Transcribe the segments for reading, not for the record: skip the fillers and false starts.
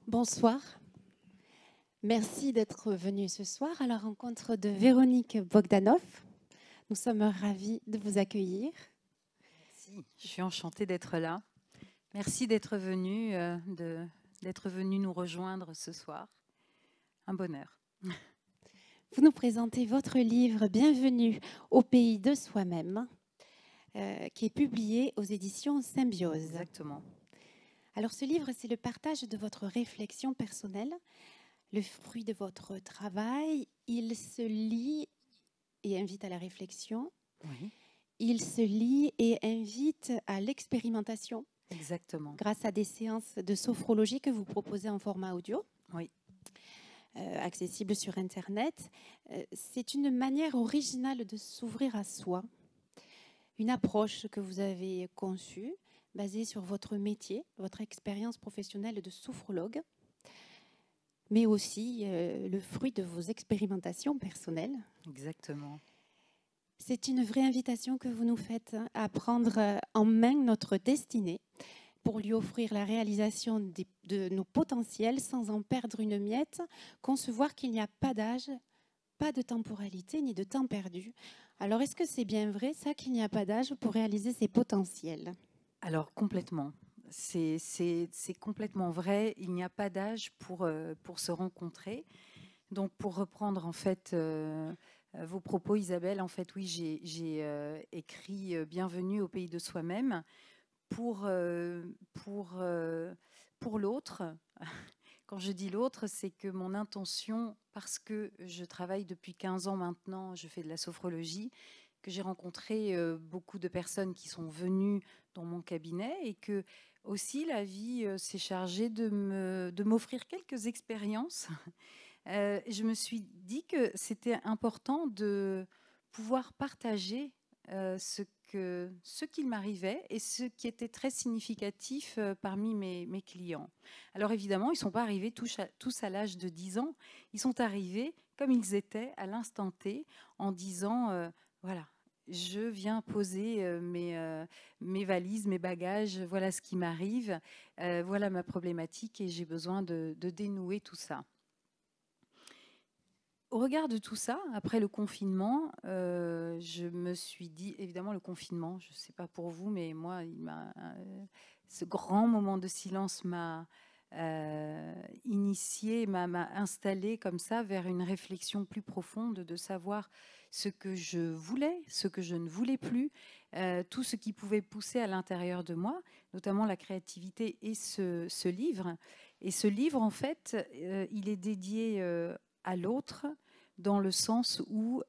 Bonsoir. Merci d'être venu ce soir à la rencontre de Véronique Bogdanov. Nous sommes ravis de vous accueillir. Merci, je suis enchantée d'être là. Merci d'être venu nous rejoindre ce soir. Un bonheur. Vous nous présentez votre livre Bienvenue au pays de soi-même, qui est publié aux éditions Symbiose. Exactement. Alors ce livre, c'est le partage de votre réflexion personnelle, le fruit de votre travail. Il se lit et invite à la réflexion. Oui. Il se lit et invite à l'expérimentation. Exactement. Grâce à des séances de sophrologie que vous proposez en format audio. Oui. Accessible sur Internet. C'est une manière originale de s'ouvrir à soi. Une approche que vous avez conçue, basée sur votre métier, votre expérience professionnelle de sophrologue, mais aussi le fruit de vos expérimentations personnelles. Exactement. C'est une vraie invitation que vous nous faites à prendre en main notre destinée pour lui offrir la réalisation de nos potentiels sans en perdre une miette, concevoir qu'il n'y a pas d'âge, pas de temporalité ni de temps perdu. Alors est-ce que c'est bien vrai ça qu'il n'y a pas d'âge pour réaliser ses potentiels? Alors complètement. C'est complètement vrai. Il n'y a pas d'âge pour se rencontrer. Donc pour reprendre en fait vos propos, Isabelle, en fait oui, j'ai écrit Bienvenue au pays de soi-même pour, pour l'autre. Quand je dis l'autre, c'est que mon intention, parce que je travaille depuis 15 ans maintenant, je fais de la sophrologie, que j'ai rencontré beaucoup de personnes qui sont venues dans mon cabinet et que aussi la vie s'est chargée de m'offrir quelques expériences. Je me suis dit que c'était important de pouvoir partager ce qu'il m'arrivait et ce qui était très significatif parmi mes clients. Alors évidemment, ils ne sont pas arrivés tous à l'âge de 10 ans. Ils sont arrivés comme ils étaient à l'instant T en disant, voilà, je viens poser mes valises, mes bagages, voilà ce qui m'arrive, voilà ma problématique et j'ai besoin de dénouer tout ça. Au regard de tout ça, après le confinement, je me suis dit, évidemment le confinement, je ne sais pas pour vous, mais moi, ce grand moment de silence m'a initié, m'a installé comme ça vers une réflexion plus profonde de savoir ce que je voulais, ce que je ne voulais plus, tout ce qui pouvait pousser à l'intérieur de moi, notamment la créativité et ce livre. Et ce livre, en fait, il est dédié à l'autre, dans le sens où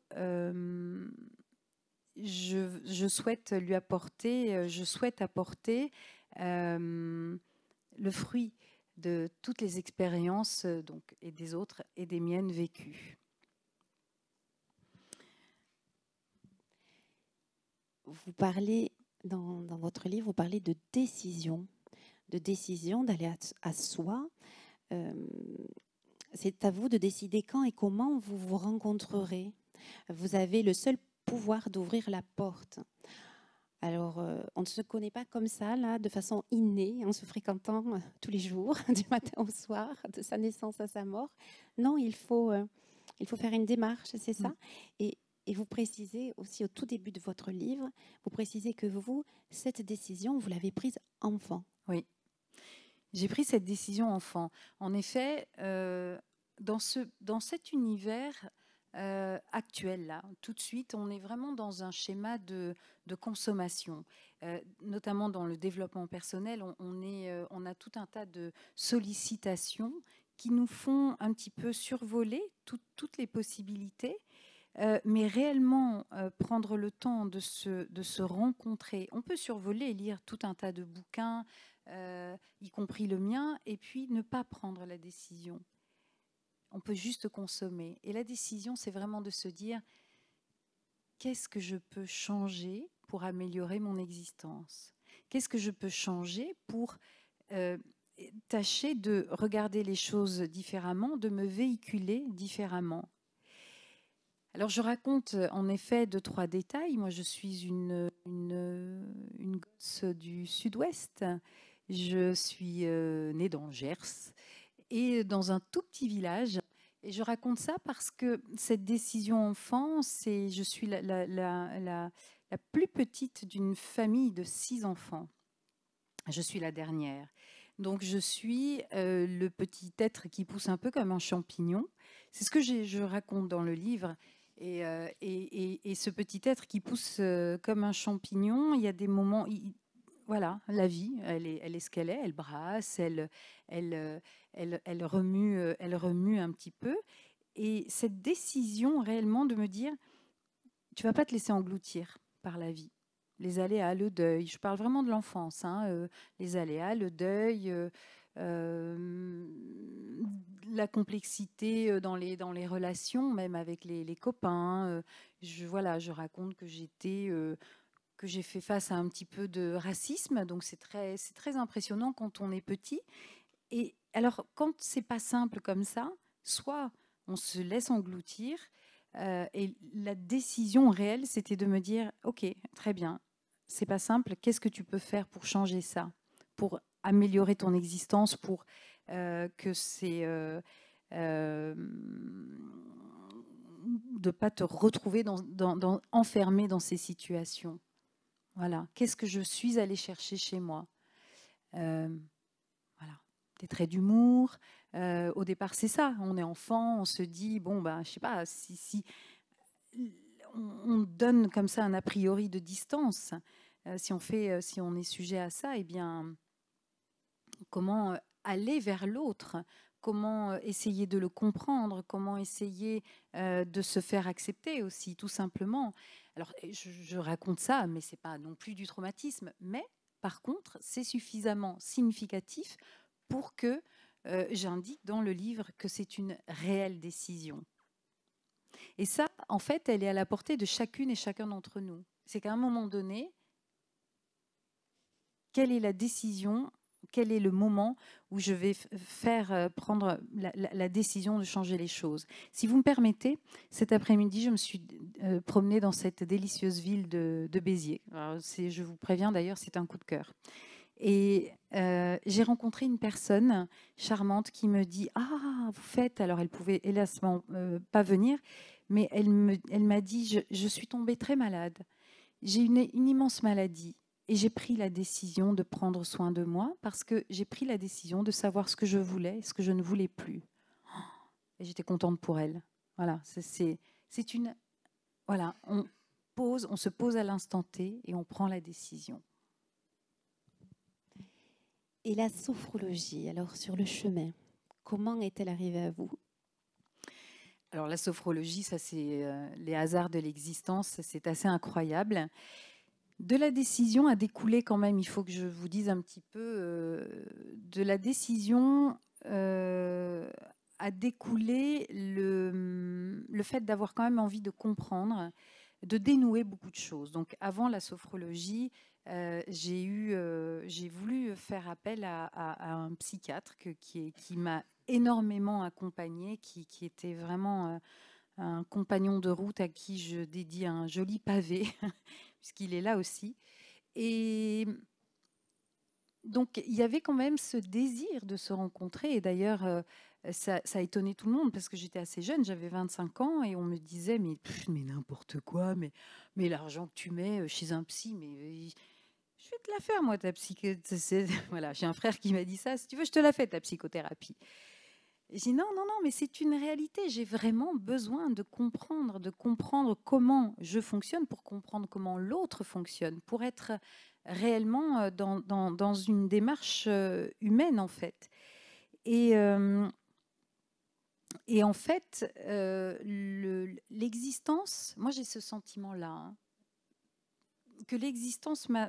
je souhaite lui apporter, je souhaite apporter le fruit de toutes les expériences donc, et des autres et des miennes vécues. Vous parlez, dans votre livre, vous parlez de décision d'aller à soi. C'est à vous de décider quand et comment vous vous rencontrerez. Vous avez le seul pouvoir d'ouvrir la porte. Alors, on ne se connaît pas comme ça, là, de façon innée, en se fréquentant tous les jours, du matin au soir, de sa naissance à sa mort. Non, il faut faire une démarche, c'est ça. Et vous précisez aussi au tout début de votre livre, vous précisez que vous, cette décision, vous l'avez prise enfant. Oui, j'ai pris cette décision enfant. En effet, dans cet univers actuel, là, tout de suite, on est vraiment dans un schéma de consommation. Notamment dans le développement personnel, on a tout un tas de sollicitations qui nous font un petit peu survoler toutes les possibilités. Mais réellement prendre le temps de se rencontrer. On peut survoler et lire tout un tas de bouquins, y compris le mien, et puis ne pas prendre la décision. On peut juste consommer. Et la décision, c'est vraiment de se dire, qu'est-ce que je peux changer pour améliorer mon existence? Qu'est-ce que je peux changer pour tâcher de regarder les choses différemment, de me véhiculer différemment? Alors, je raconte en effet 2-3 détails. Moi, je suis une gosse du sud-ouest. Je suis née dans le Gers et dans un tout petit village. Et je raconte ça parce que cette décision enfant, je suis la plus petite d'une famille de 6 enfants. Je suis la dernière. Donc je suis le petit être qui pousse un peu comme un champignon. C'est ce que je raconte dans le livre. Et ce petit être qui pousse comme un champignon, il y a des moments, voilà, la vie, elle est ce qu'elle est, elle brasse, elle, elle remue un petit peu. Et cette décision réellement de me dire, tu vas pas te laisser engloutir par la vie. Les aléas, le deuil, je parle vraiment de l'enfance, hein, les aléas, le deuil, la complexité dans les relations, même avec les copains. Voilà, je raconte que que j'ai fait face à un petit peu de racisme, donc c'est très impressionnant quand on est petit. Et alors, quand c'est pas simple comme ça, soit on se laisse engloutir, et la décision réelle, c'était de me dire, ok, très bien, c'est pas simple. Qu'est-ce que tu peux faire pour changer ça, pour améliorer ton existence, pour que c'est de pas te retrouver enfermé dans ces situations. Voilà. Qu'est-ce que je suis allée chercher chez moi? Voilà, des traits d'humour. Au départ, c'est ça. On est enfant, on se dit, bon, ben, je sais pas, si on donne comme ça un a priori de distance, si on est sujet à ça, eh bien, comment aller vers l'autre? Comment essayer de le comprendre? Comment essayer de se faire accepter aussi, tout simplement? Alors, je raconte ça, mais c'est pas non plus du traumatisme. Mais par contre, c'est suffisamment significatif pour que j'indique dans le livre que c'est une réelle décision. Et ça, en fait, elle est à la portée de chacune et chacun d'entre nous. C'est qu'à un moment donné, quelle est la décision, quel est le moment où je vais prendre la décision de changer les choses. Si vous me permettez, cet après-midi, je me suis promenée dans cette délicieuse ville de Béziers. Alors, je vous préviens d'ailleurs, c'est un coup de cœur. Et j'ai rencontré une personne charmante qui me dit « Ah, vous faites ?» Alors, elle pouvait hélas pas venir, mais elle m'a dit « Je suis tombée très malade. J'ai une immense maladie. Et j'ai pris la décision de prendre soin de moi parce que j'ai pris la décision de savoir ce que je voulais et ce que je ne voulais plus. » Et j'étais contente pour elle. Voilà, c'est une... Voilà, on se pose à l'instant T et on prend la décision. Et la sophrologie, alors sur le chemin, comment est-elle arrivée à vous? Alors la sophrologie, ça c'est les hasards de l'existence, c'est assez incroyable. De la décision a découlé quand même, il faut que je vous dise un petit peu, de la décision a découlé le fait d'avoir quand même envie de comprendre, de dénouer beaucoup de choses. Donc avant la sophrologie, j'ai voulu faire appel à un psychiatre qui m'a énormément accompagnée, qui était vraiment un compagnon de route à qui je dédie un joli pavé, puisqu'il est là aussi. Et donc, il y avait quand même ce désir de se rencontrer. Et d'ailleurs, ça a étonné tout le monde parce que j'étais assez jeune, j'avais 25 ans, et on me disait, mais n'importe quoi, mais l'argent que tu mets chez un psy, mais je vais te la faire, moi, ta psychothérapie. Voilà, j'ai un frère qui m'a dit ça, si tu veux, je te la fais, ta psychothérapie. Et j'ai dit non, non, non, mais c'est une réalité. J'ai vraiment besoin de comprendre comment je fonctionne pour comprendre comment l'autre fonctionne, pour être réellement dans une démarche humaine, en fait. Et, et en fait, l'existence, moi j'ai ce sentiment-là, hein, que l'existence m'a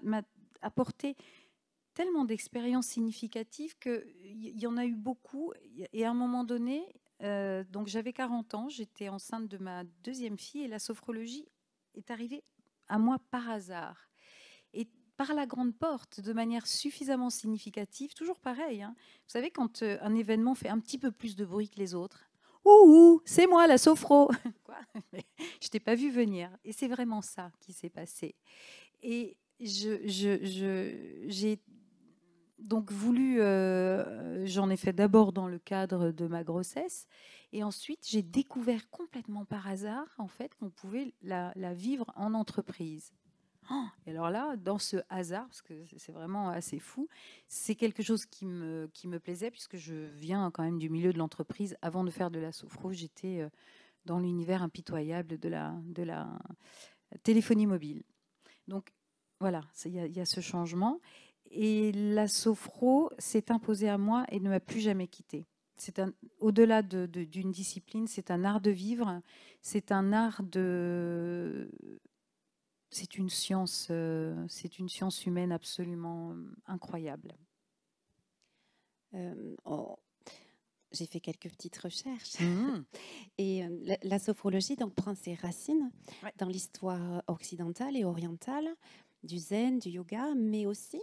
apporté tellement d'expériences significatives qu'il y en a eu beaucoup. Et à un moment donné, donc j'avais 40 ans, j'étais enceinte de ma deuxième fille et la sophrologie est arrivée à moi par hasard. Et par la grande porte, de manière suffisamment significative, toujours pareil. Hein. Vous savez, quand un événement fait un petit peu plus de bruit que les autres, ouh, c'est moi la sophro. Quoi? Je t'ai pas vu venir. Et c'est vraiment ça qui s'est passé. Et j'ai donc voulu, j'en ai fait d'abord dans le cadre de ma grossesse, et ensuite j'ai découvert complètement par hasard en fait qu'on pouvait la vivre en entreprise. Oh, et alors là, dans ce hasard, parce que c'est vraiment assez fou, c'est quelque chose qui me plaisait, puisque je viens quand même du milieu de l'entreprise. Avant de faire de la sophro, j'étais dans l'univers impitoyable de la téléphonie mobile. Donc voilà, il y a ce changement. Et la sophro s'est imposée à moi et ne m'a plus jamais quittée. Au-delà d'une discipline, c'est un art de vivre, c'est un art de, c'est une science humaine absolument incroyable. Oh, j'ai fait quelques petites recherches. Mmh. Et la sophrologie donc, prend ses racines Ouais. dans l'histoire occidentale et orientale, du zen, du yoga, mais aussi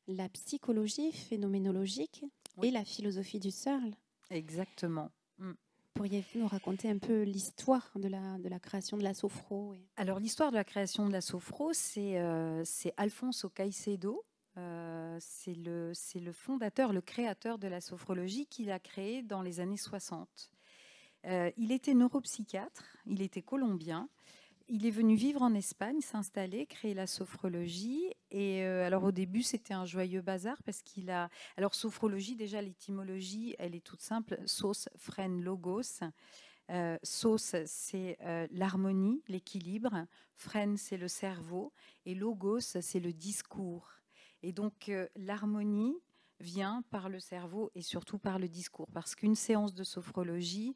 la psychologie phénoménologique Oui, et la philosophie du Searle. exactement. Mmh. Pourriez-vous nous raconter un peu l'histoire de la création de la sophro Alors, l'histoire de la création de la sophro, c'est Alfonso Caicedo. C'est le fondateur, le créateur de la sophrologie qu'il a créée dans les années 60. Il était neuropsychiatre, il était colombien. Il est venu vivre en Espagne, s'installer, créer la sophrologie. Et alors au début, c'était un joyeux bazar parce qu'il a... Alors sophrologie, déjà l'étymologie, elle est toute simple. Sos, phren, logos. Sos, c'est l'harmonie, l'équilibre. Phren, c'est le cerveau. Et logos, c'est le discours. Et donc l'harmonie vient par le cerveau et surtout par le discours. Parce qu'une séance de sophrologie...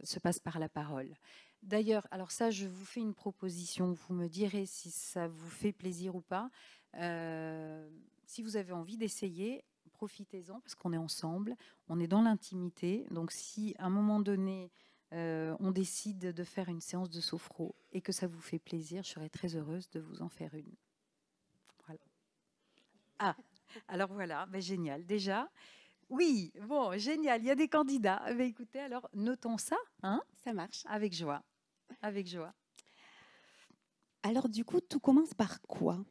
se passe par la parole. D'ailleurs, alors ça, je vous fais une proposition. Vous me direz si ça vous fait plaisir ou pas. Si vous avez envie d'essayer, profitez-en parce qu'on est ensemble, on est dans l'intimité. Donc, si à un moment donné, on décide de faire une séance de sophro et que ça vous fait plaisir, je serais très heureuse de vous en faire une. Voilà. Ah, alors voilà, ben génial. Déjà, oui, bon, génial, il y a des candidats. Eh bien, écoutez, alors notons ça, hein, Ça marche. avec joie, avec joie. Alors du coup, tout commence par quoi?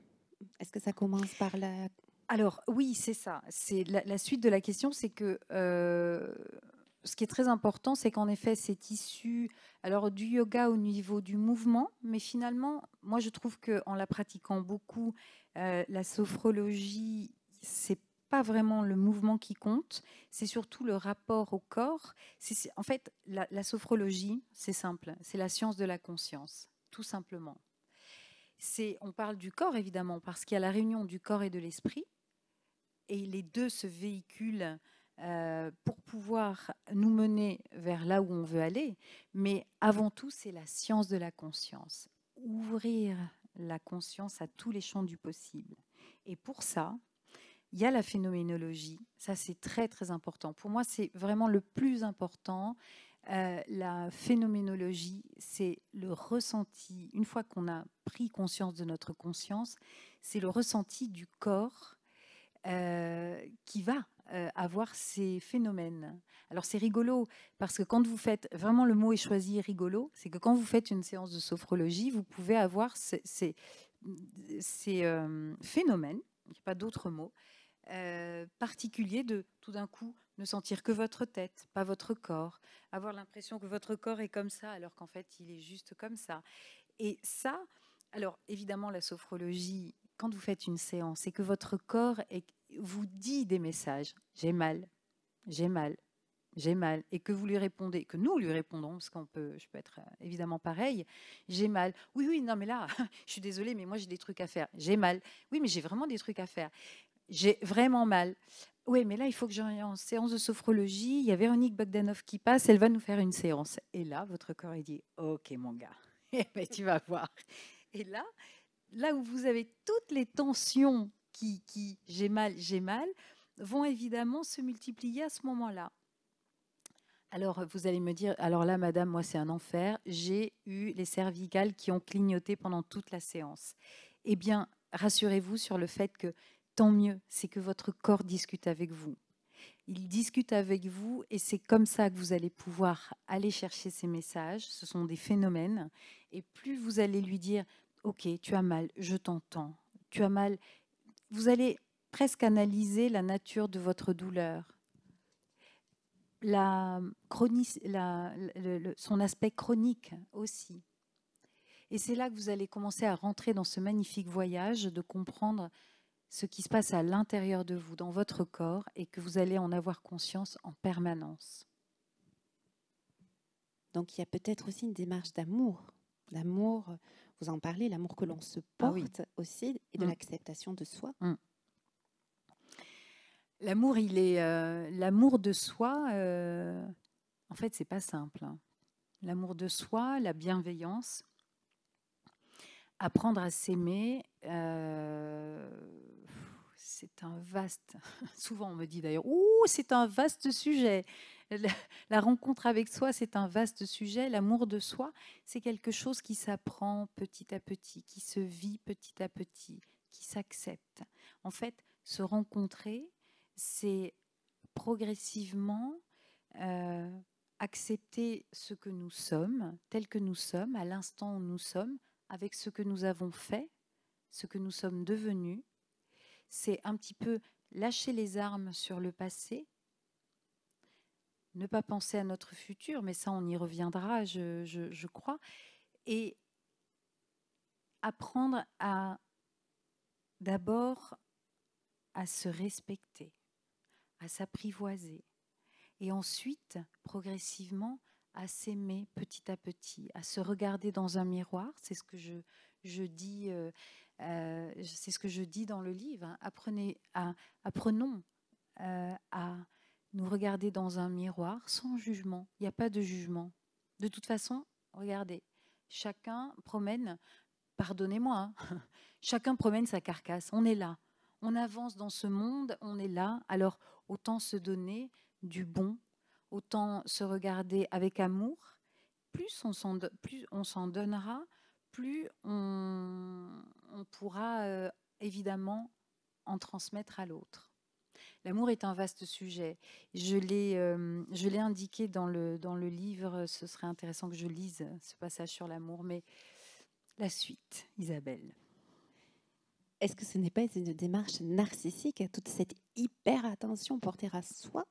Est-ce que ça commence par la... Alors oui, c'est ça. C'est la suite de la question, c'est que ce qui est très important, c'est qu'en effet, c'est issu alors du yoga au niveau du mouvement, mais finalement, moi, je trouve que en la pratiquant beaucoup, la sophrologie, c'est pas vraiment le mouvement qui compte, c'est surtout le rapport au corps. En fait, la sophrologie, c'est simple, c'est la science de la conscience, tout simplement. On parle du corps évidemment parce qu'il y a la réunion du corps et de l'esprit, et les deux se véhiculent pour pouvoir nous mener vers là où on veut aller. Mais avant tout, c'est la science de la conscience. Ouvrir la conscience à tous les champs du possible. Et pour ça, il y a la phénoménologie. Ça, c'est très, très important. Pour moi, c'est vraiment le plus important. La phénoménologie, c'est le ressenti, une fois qu'on a pris conscience de notre conscience, c'est le ressenti du corps qui va avoir ces phénomènes. Alors c'est rigolo, parce que quand vous faites, vraiment le mot est choisi rigolo, c'est que quand vous faites une séance de sophrologie, vous pouvez avoir ces phénomènes, il n'y a pas d'autre mot, particuliers de tout d'un coup ne sentir que votre tête, pas votre corps, avoir l'impression que votre corps est comme ça alors qu'en fait il est juste comme ça. Et ça, alors évidemment la sophrologie, quand vous faites une séance et que votre corps vous dit des messages, j'ai mal, j'ai mal, j'ai mal, et que vous lui répondez, que nous lui répondons, parce je peux être évidemment pareil, j'ai mal, oui, oui, non mais là, je suis désolée, mais moi j'ai des trucs à faire, j'ai mal, oui, mais j'ai vraiment des trucs à faire, j'ai vraiment mal. Oui, mais là, il faut que j'aille en séance de sophrologie. Il y a Véronique Bogdanov qui passe, elle va nous faire une séance. Et là, votre corps, il dit, OK, mon gars, mais tu vas voir. Et là où vous avez toutes les tensions qui j'ai mal, vont évidemment se multiplier à ce moment-là. Alors, vous allez me dire, alors là, madame, moi, c'est un enfer. J'ai eu les cervicales qui ont clignoté pendant toute la séance. Eh bien, rassurez-vous sur le fait que tant mieux, c'est que votre corps discute avec vous. Il discute avec vous et c'est comme ça que vous allez pouvoir aller chercher ces messages. Ce sont des phénomènes. Et plus vous allez lui dire, OK, tu as mal, je t'entends. tu as mal. Vous allez presque analyser la nature de votre douleur, son aspect chronique aussi. Et c'est là que vous allez commencer à rentrer dans ce magnifique voyage de comprendre ce qui se passe à l'intérieur de vous, dans votre corps, et que vous allez en avoir conscience en permanence. Donc il y a peut-être aussi une démarche d'amour. L'amour, vous en parlez, l'amour que l'on se porte aussi, et de l'acceptation de soi. L'amour, l'amour de soi, en fait, c'est pas simple. L'amour de soi, la bienveillance, apprendre à s'aimer, c'est un vaste. Souvent, on me dit d'ailleurs, c'est un vaste sujet. La rencontre avec soi, c'est un vaste sujet. L'amour de soi, c'est quelque chose qui s'apprend petit à petit, qui se vit petit à petit, qui s'accepte. En fait, se rencontrer, c'est progressivement accepter ce que nous sommes, tel que nous sommes, à l'instant où nous sommes, avec ce que nous avons fait, ce que nous sommes devenus. C'est un petit peu lâcher les armes sur le passé, ne pas penser à notre futur, mais ça on y reviendra, je crois, et apprendre d'abord à se respecter, à s'apprivoiser, et ensuite, progressivement, à s'aimer petit à petit, à se regarder dans un miroir. C'est ce que je dis, c'est ce que je dis dans le livre. Apprenons à nous regarder dans un miroir sans jugement. Il n'y a pas de jugement. De toute façon, regardez, chacun promène, pardonnez-moi, chacun promène sa carcasse. On est là. On avance dans ce monde, on est là. Alors, autant se donner du bon, autant se regarder avec amour. Plus on s'en donnera, plus on pourra évidemment en transmettre à l'autre. L'amour est un vaste sujet. Je l'ai indiqué dans le livre. Ce serait intéressant que je lise ce passage sur l'amour, mais la suite, Isabelle. Est-ce que ce n'est pas une démarche narcissique, toute cette hyper attention portée à soi?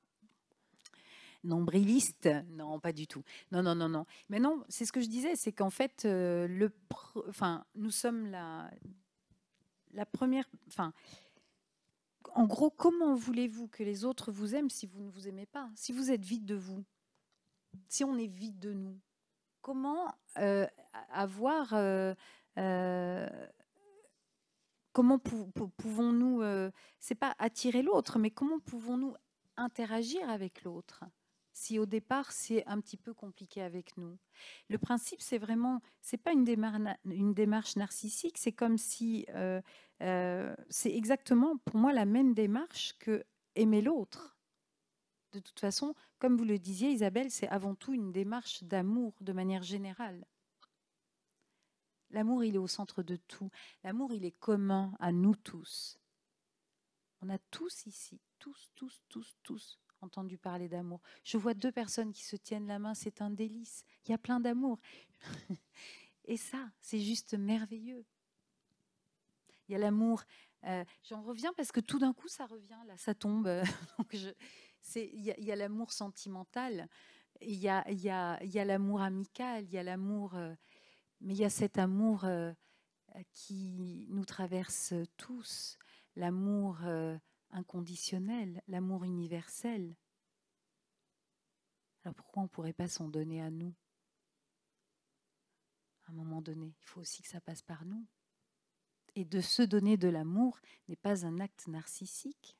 Nombriliste? Non, pas du tout. Non. Mais non, c'est ce que je disais, c'est qu'en fait, nous sommes la première. En gros, comment voulez-vous que les autres vous aiment si vous ne vous aimez pas? Si vous êtes vide de vous, si on est vide de nous, comment comment pouvons-nous, c'est pas attirer l'autre, mais comment pouvons-nous interagir avec l'autre si au départ c'est un petit peu compliqué avec nous? Le principe, c'est vraiment, c'est pas une démarche narcissique, c'est comme si c'est exactement pour moi la même démarche que aimer l'autre. De toute façon, comme vous le disiez, Isabelle, c'est avant tout une démarche d'amour de manière générale. L'amour, il est au centre de tout. L'amour, il est commun à nous tous. On a tous ici, tous entendu parler d'amour. Je vois 2 personnes qui se tiennent la main, c'est un délice. Il y a plein d'amour. Et ça, c'est juste merveilleux. Il y a l'amour. J'en reviens parce que tout d'un coup, ça revient, là, ça tombe. Donc il y a l'amour sentimental, il y a l'amour amical, il y a l'amour... mais il y a cet amour qui nous traverse tous, l'amour inconditionnel, l'amour universel. Alors pourquoi on ne pourrait pas s'en donner à nous? À un moment donné, il faut aussi que ça passe par nous. Et de se donner de l'amour n'est pas un acte narcissique.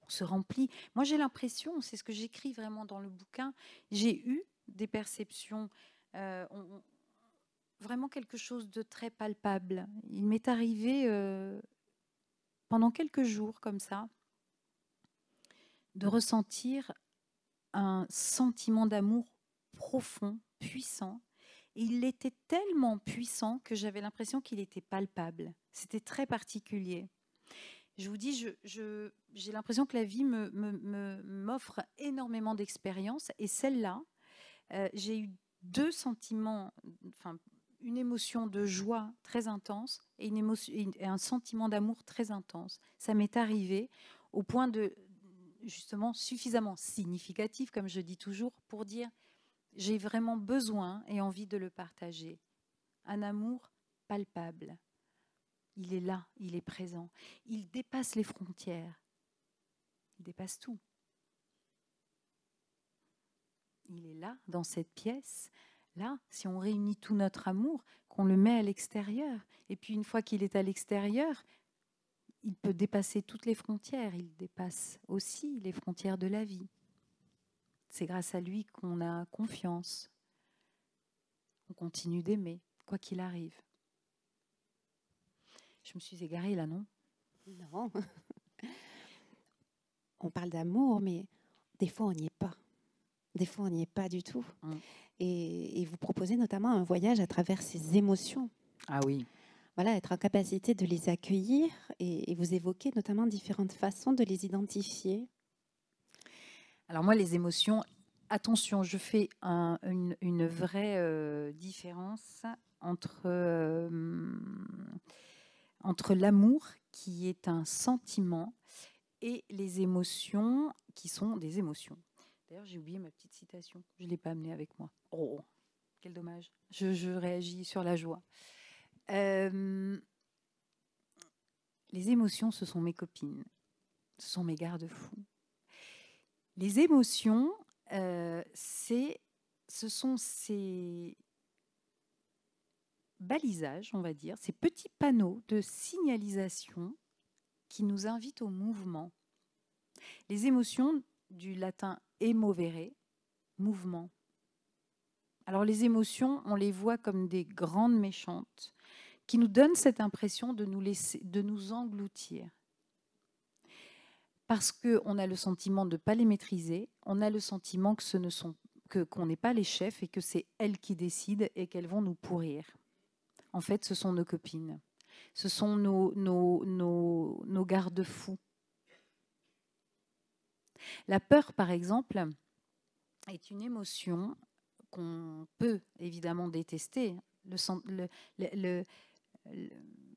On se remplit. Moi, j'ai l'impression, c'est ce que j'écris vraiment dans le bouquin, j'ai eu des perceptions, vraiment quelque chose de très palpable. Il m'est arrivé pendant quelques jours comme ça de ressentir un sentiment d'amour profond, puissant. Et il était tellement puissant que j'avais l'impression qu'il était palpable. C'était très particulier. Je vous dis, j'ai l'impression que la vie m'offre énormément d'expériences. Et celle-là, j'ai eu 2 sentiments, une émotion de joie très intense et et un sentiment d'amour très intense. Ça m'est arrivé au point de, justement, suffisamment significatif, comme je dis toujours, pour dire j'ai vraiment besoin et envie de le partager. Un amour palpable. Il est là, il est présent. Il dépasse les frontières. Il dépasse tout. Il est là, dans cette pièce. Là, si on réunit tout notre amour, qu'on le met à l'extérieur, et puis une fois qu'il est à l'extérieur, il peut dépasser toutes les frontières. Il dépasse aussi les frontières de la vie. C'est grâce à lui qu'on a confiance. On continue d'aimer, quoi qu'il arrive. Je me suis égarée là, non? Non. On parle d'amour, mais des fois, on n'y est pas. Des fois, on n'y est pas du tout. Et vous proposez notamment un voyage à travers ces émotions. Ah oui. Voilà, être en capacité de les accueillir et vous évoquez notamment différentes façons de les identifier. Alors moi, les émotions, attention, je fais une vraie différence entre l'amour, qui est un sentiment, et les émotions, qui sont des émotions. D'ailleurs, j'ai oublié ma petite citation. Je ne l'ai pas amenée avec moi. Oh, quel dommage. Je réagis sur la joie. Les émotions, ce sont mes copines. Ce sont mes garde-fous. Les émotions, ce sont ces balisages, on va dire, ces petits panneaux de signalisation qui nous invitent au mouvement. Les émotions, du latin emovere, mouvement. Alors les émotions, on les voit comme des grandes méchantes qui nous donnent cette impression de nous engloutir. Parce qu'on a le sentiment de ne pas les maîtriser, on a le sentiment qu'on n'est pas les chefs et que c'est elles qui décident et qu'elles vont nous pourrir. En fait, ce sont nos copines. Ce sont nos garde-fous. La peur, par exemple, est une émotion qu'on peut évidemment détester.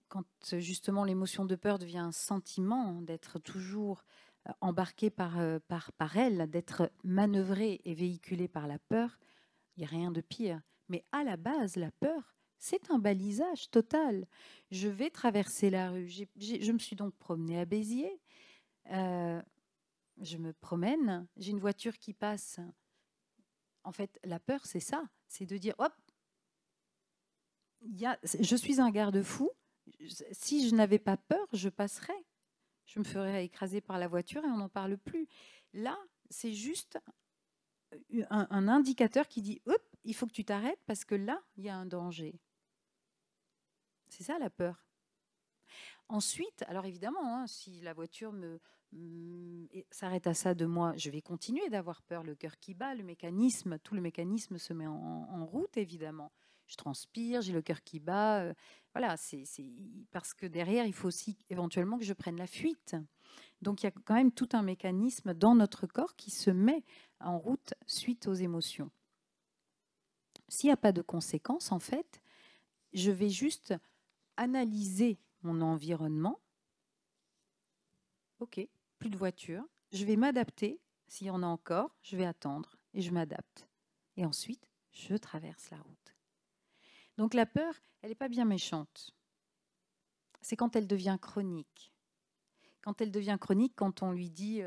Quand justement l'émotion de peur devient un sentiment, d'être toujours embarqué par elle, d'être manœuvré et véhiculé par la peur, il n'y a rien de pire. Mais à la base, la peur, c'est un balisage total. Je vais traverser la rue. Je me suis donc promenée à Béziers. Je me promène, j'ai une voiture qui passe. En fait, la peur, c'est ça. C'est de dire, hop, je suis un garde-fou. Si je n'avais pas peur, je passerais. Je me ferais écraser par la voiture et on n'en parle plus. Là, c'est juste un indicateur qui dit, hop, il faut que tu t'arrêtes parce que là, il y a un danger. C'est ça la peur. Ensuite, alors évidemment, si la voiture s'arrête à ça de moi, je vais continuer d'avoir peur, le cœur qui bat, tout le mécanisme se met en route, évidemment. Je transpire, j'ai le cœur qui bat. Voilà, c'est parce que derrière, il faut aussi éventuellement que je prenne la fuite. Donc, il y a quand même tout un mécanisme dans notre corps qui se met en route suite aux émotions. S'il n'y a pas de conséquences, en fait, je vais juste analyser mon environnement. Ok, plus de voiture. Je vais m'adapter. S'il y en a encore, je vais attendre et je m'adapte. Et ensuite, je traverse la route. Donc la peur, elle n'est pas bien méchante. C'est quand elle devient chronique. Quand elle devient chronique, quand on lui dit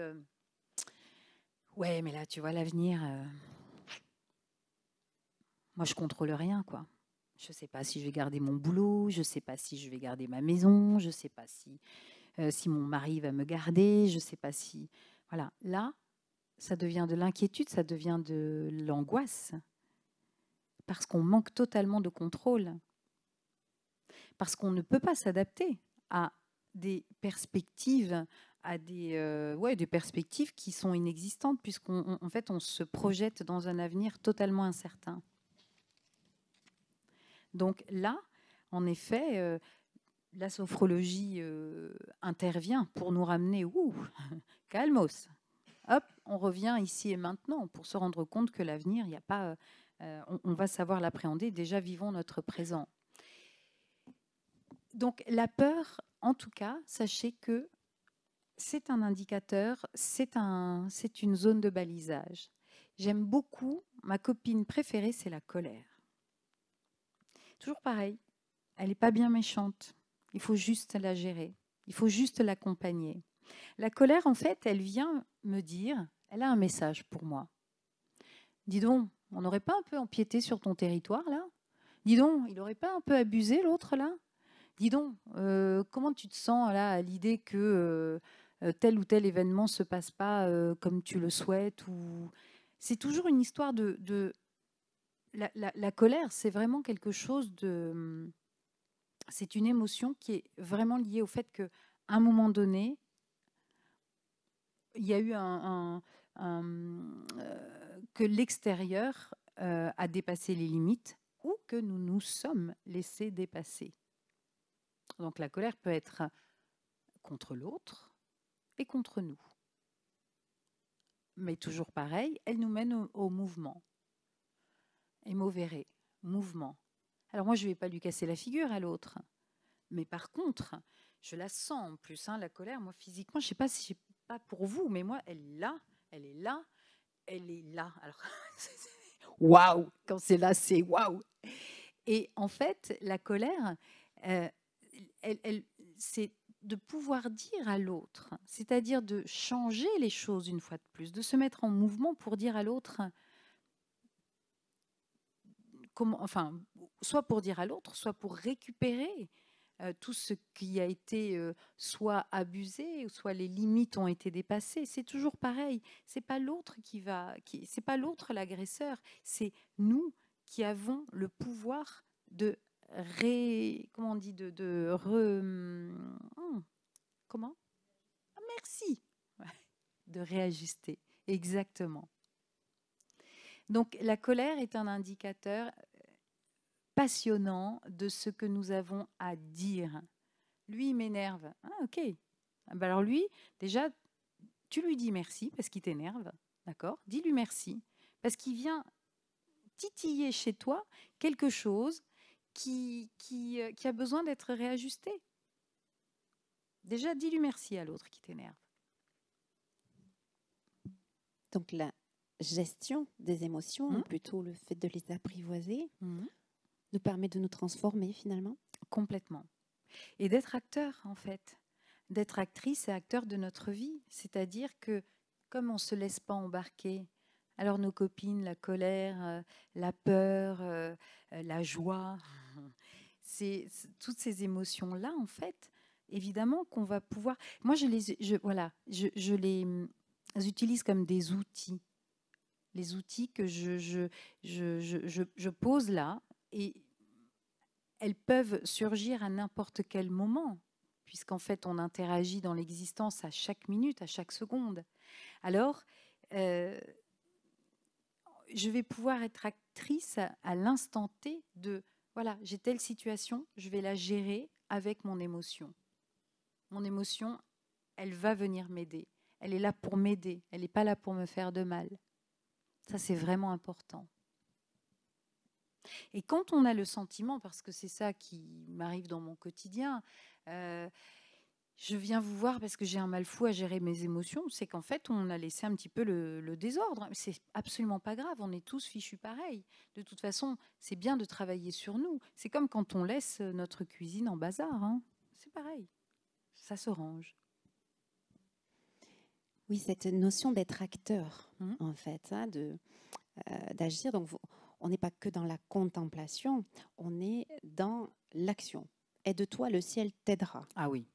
ouais, mais là, tu vois, l'avenir, moi, je contrôle rien, quoi. Je ne sais pas si je vais garder mon boulot, je ne sais pas si je vais garder ma maison, je ne sais pas si mon mari va me garder, je ne sais pas si... Voilà, là, ça devient de l'inquiétude, ça devient de l'angoisse, parce qu'on manque totalement de contrôle, parce qu'on ne peut pas s'adapter à des perspectives, à des perspectives qui sont inexistantes, puisqu'en fait, on se projette dans un avenir totalement incertain. Donc là, en effet, la sophrologie intervient pour nous ramener, calmos. Hop, on revient ici et maintenant pour se rendre compte que l'avenir, il n'y a pas on va savoir l'appréhender. Déjà, vivons notre présent. Donc, la peur, en tout cas, sachez que c'est un indicateur, c'est une zone de balisage. J'aime beaucoup, ma copine préférée, c'est la colère. Toujours pareil, elle n'est pas bien méchante. Il faut juste la gérer. Il faut juste l'accompagner. La colère, en fait, elle vient me dire, elle a un message pour moi. Dis donc, on n'aurait pas un peu empiété sur ton territoire, là? Dis donc, il n'aurait pas un peu abusé, l'autre, là? Dis donc, comment tu te sens, là, à l'idée que tel ou tel événement ne se passe pas comme tu le souhaites ou... C'est toujours une histoire de... La colère, c'est vraiment quelque chose de... C'est une émotion qui est vraiment liée au fait qu'à un moment donné, il y a eu que l'extérieur a dépassé les limites ou que nous nous sommes laissés dépasser. Donc la colère peut être contre l'autre et contre nous. Mais toujours pareil, elle nous mène au mouvement. Et verrez, mouvement. Alors moi, je ne vais pas lui casser la figure à l'autre. Mais par contre, je la sens en plus, hein, la colère. Moi, physiquement, je ne sais pas si c'est pas pour vous, mais moi, elle est là, elle est là, elle est là. Alors, waouh! Quand c'est là, c'est waouh! Et en fait, la colère, c'est de pouvoir dire à l'autre, c'est-à-dire de changer les choses une fois de plus, de se mettre en mouvement pour dire à l'autre, enfin, soit pour dire à l'autre, soit pour récupérer tout ce qui a été soit abusé, soit les limites ont été dépassées. C'est toujours pareil. C'est pas l'autre c'est pas l'autre l'agresseur. C'est nous qui avons le pouvoir de comment on dit, comment? Ah, merci. De réajuster. Exactement. Donc la colère est un indicateur passionnant de ce que nous avons à dire. Lui, il m'énerve. Ah, ok. Ben alors lui, déjà, tu lui dis merci parce qu'il t'énerve. D'accord? Dis-lui merci parce qu'il vient titiller chez toi quelque chose qui a besoin d'être réajusté. Déjà, dis-lui merci à l'autre qui t'énerve. Donc la gestion des émotions, ou plutôt le fait de les apprivoiser, nous permet de nous transformer finalement. Complètement. Et d'être acteur, en fait. D'être actrice et acteur de notre vie. C'est-à-dire que comme on ne se laisse pas embarquer, alors nos copines, la colère, la peur, la joie, c'est toutes ces émotions-là, en fait, évidemment qu'on va pouvoir... Moi, je les utilise comme des outils. Les outils que je pose là, et elles peuvent surgir à n'importe quel moment, puisqu'en fait, on interagit dans l'existence à chaque minute, à chaque seconde. Alors, je vais pouvoir être actrice à l'instant T de, voilà, j'ai telle situation, je vais la gérer avec mon émotion. Mon émotion, elle va venir m'aider. Elle est là pour m'aider. Elle n'est pas là pour me faire de mal. Ça, c'est vraiment important. Et quand on a le sentiment, parce que c'est ça qui m'arrive dans mon quotidien, je viens vous voir parce que j'ai un mal fou à gérer mes émotions, c'est qu'en fait, on a laissé un petit peu le désordre. C'est absolument pas grave, on est tous fichus pareil. De toute façon, c'est bien de travailler sur nous. C'est comme quand on laisse notre cuisine en bazar, hein. C'est pareil, ça se range. Oui, cette notion d'être acteur, en fait, hein, d'agir. Donc, on n'est pas que dans la contemplation, on est dans l'action. Aide-toi, le ciel t'aidera. Ah oui.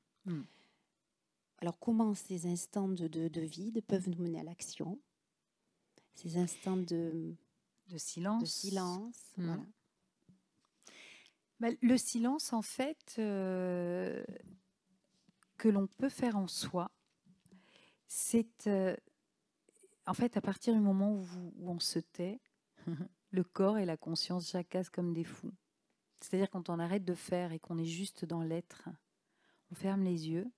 Alors, comment ces instants de vide peuvent nous mener à l'action? Ces instants de silence. Voilà. Bah, le silence, en fait, que l'on peut faire en soi, c'est en fait à partir du moment où on se tait, le corps et la conscience jacassent comme des fous. C'est-à-dire quand on arrête de faire et qu'on est juste dans l'être, on ferme les yeux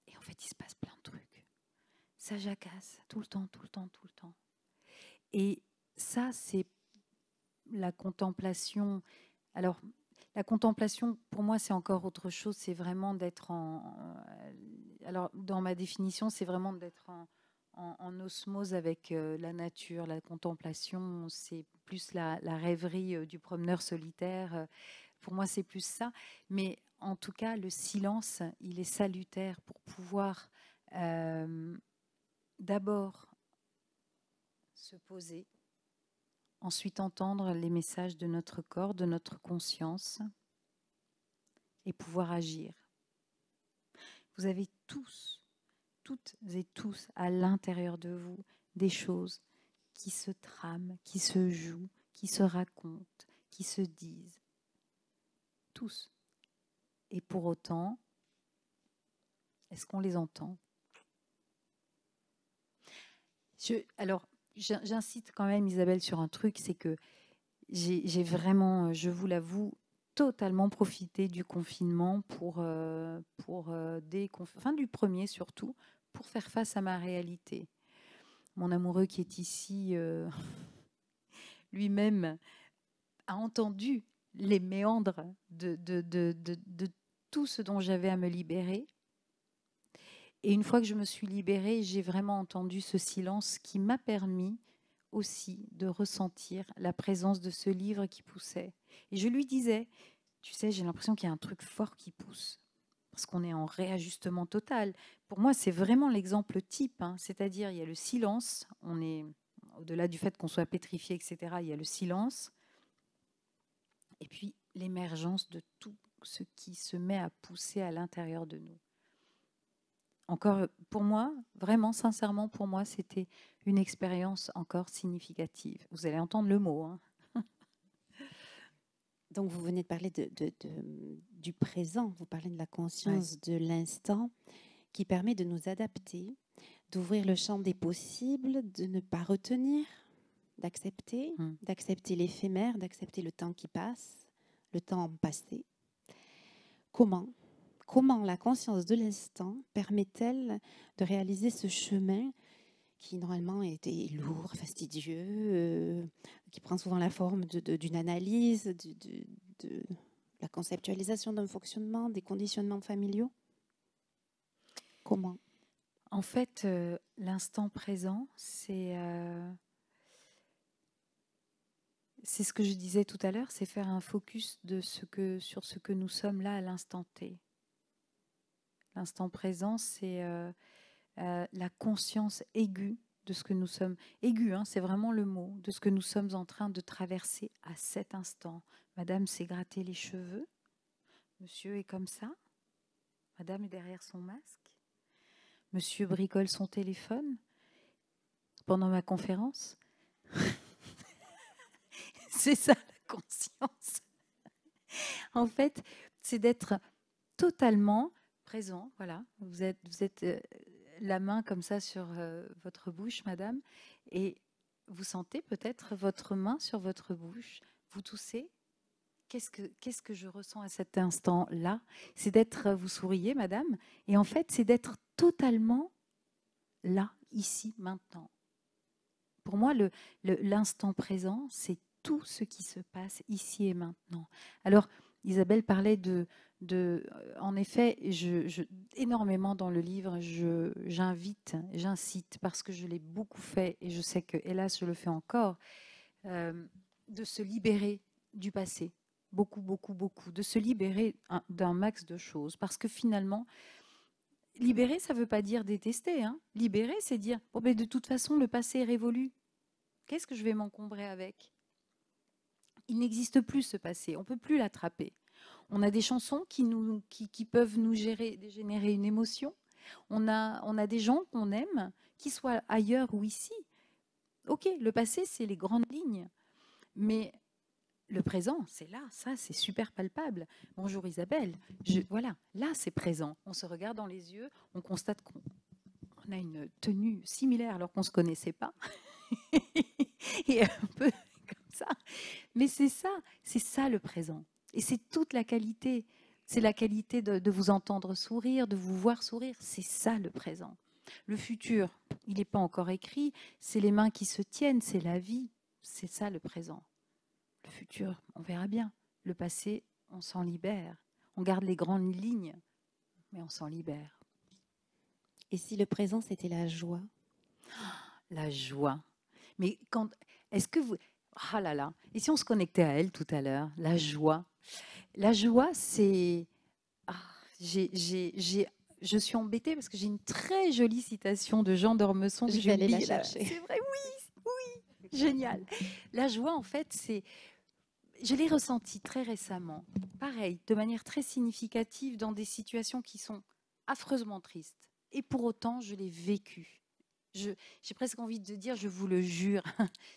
et en fait il se passe plein de trucs. Ça jacasse tout le temps, tout le temps, tout le temps. Et ça, c'est la contemplation. Alors, la contemplation, pour moi, c'est encore autre chose. C'est vraiment d'être alors, dans ma définition, c'est vraiment d'être en osmose avec la nature. La contemplation, c'est plus la rêverie du promeneur solitaire. Pour moi, c'est plus ça. Mais en tout cas, le silence, il est salutaire pour pouvoir d'abord se poser, ensuite entendre les messages de notre corps, de notre conscience, et pouvoir agir. Vous avez tous, toutes et tous à l'intérieur de vous des choses qui se trament, qui se jouent, qui se racontent, qui se disent. Tous. Et pour autant, est-ce qu'on les entend ? Alors, j'incite quand même, Isabelle, sur un truc, c'est que j'ai vraiment, je vous l'avoue, totalement profité du confinement du premier surtout, pour faire face à ma réalité. Mon amoureux qui est ici, lui-même, a entendu les méandres de tout ce dont j'avais à me libérer. Et une fois que je me suis libérée, j'ai vraiment entendu ce silence qui m'a permis aussi de ressentir la présence de ce livre qui poussait. Et je lui disais, tu sais, j'ai l'impression qu'il y a un truc fort qui pousse, parce qu'on est en réajustement total. Pour moi, c'est vraiment l'exemple type, hein. C'est-à-dire, il y a le silence, on est, au-delà du fait qu'on soit pétrifié, etc., il y a le silence, et puis l'émergence de tout ce qui se met à pousser à l'intérieur de nous. Encore, pour moi, vraiment, sincèrement, pour moi, c'était une expérience encore significative. Vous allez entendre le mot, hein. Donc, vous venez de parler du présent, vous parlez de la conscience de l'instant qui permet de nous adapter, d'ouvrir le champ des possibles, de ne pas retenir, d'accepter, d'accepter l'éphémère, d'accepter le temps qui passe, le temps passé. Comment la conscience de l'instant permet-elle de réaliser ce chemin qui normalement était lourd, fastidieux, qui prend souvent la forme d'une analyse, de la conceptualisation d'un fonctionnement, des conditionnements familiaux? Comment ? En fait, l'instant présent, c'est ce que je disais tout à l'heure, c'est faire un focus sur ce que nous sommes là à l'instant T. L'instant présent, c'est la conscience aiguë de ce que nous sommes. Aigu, hein, c'est vraiment le mot, de ce que nous sommes en train de traverser à cet instant. Madame s'est gratté les cheveux. Monsieur est comme ça. Madame est derrière son masque. Monsieur bricole son téléphone pendant ma conférence. C'est ça la conscience. En fait, c'est d'être totalement présent. Voilà, vous êtes la main comme ça sur votre bouche, madame, et vous sentez peut-être votre main sur votre bouche. Vous toussez. Qu'est-ce que je ressens à cet instant-là? C'est d'être, vous souriez, madame, et en fait, c'est d'être totalement là, ici, maintenant. Pour moi, l'instant présent, c'est tout ce qui se passe ici et maintenant. Alors, Isabelle parlait en effet, énormément dans le livre, j'incite, parce que je l'ai beaucoup fait, et je sais que, hélas, je le fais encore, de se libérer du passé. Beaucoup, beaucoup, beaucoup. De se libérer d'un max de choses. Parce que finalement, libérer, ça ne veut pas dire détester, hein. Libérer, c'est dire, bon, ben, de toute façon, le passé est révolu. Qu'est-ce que je vais m'encombrer avec? Il n'existe plus ce passé, on ne peut plus l'attraper. On a des chansons qui peuvent nous générer une émotion. On a des gens qu'on aime, qu'ils soient ailleurs ou ici. Ok, le passé, c'est les grandes lignes. Mais le présent, c'est là, ça, c'est super palpable. Bonjour Isabelle, voilà, là, c'est présent. On se regarde dans les yeux, on constate qu'on a une tenue similaire alors qu'on ne se connaissait pas. Et un peu comme ça. Mais c'est ça le présent. Et c'est toute la qualité. C'est la qualité de vous entendre sourire, de vous voir sourire. C'est ça le présent. Le futur, il n'est pas encore écrit. C'est les mains qui se tiennent, c'est la vie. c'est ça le présent. Le futur, on verra bien. Le passé, on s'en libère. On garde les grandes lignes, mais on s'en libère. Et si le présent, c'était la joie? La joie. Mais quand, est-ce que vous... Ah là là. Et si on se connectait à elle tout à l'heure, la joie. La joie, c'est... Ah, je suis embêtée parce que j'ai une très jolie citation de Jean d'Ormesson que Je je vais aller la lis là. chercher. C'est vrai, oui, oui, génial. La joie, en fait, c'est... Je l'ai ressenti très récemment, pareil, de manière très significative dans des situations qui sont affreusement tristes. Et pour autant, je l'ai vécu. J'ai presque envie de dire, je vous le jure,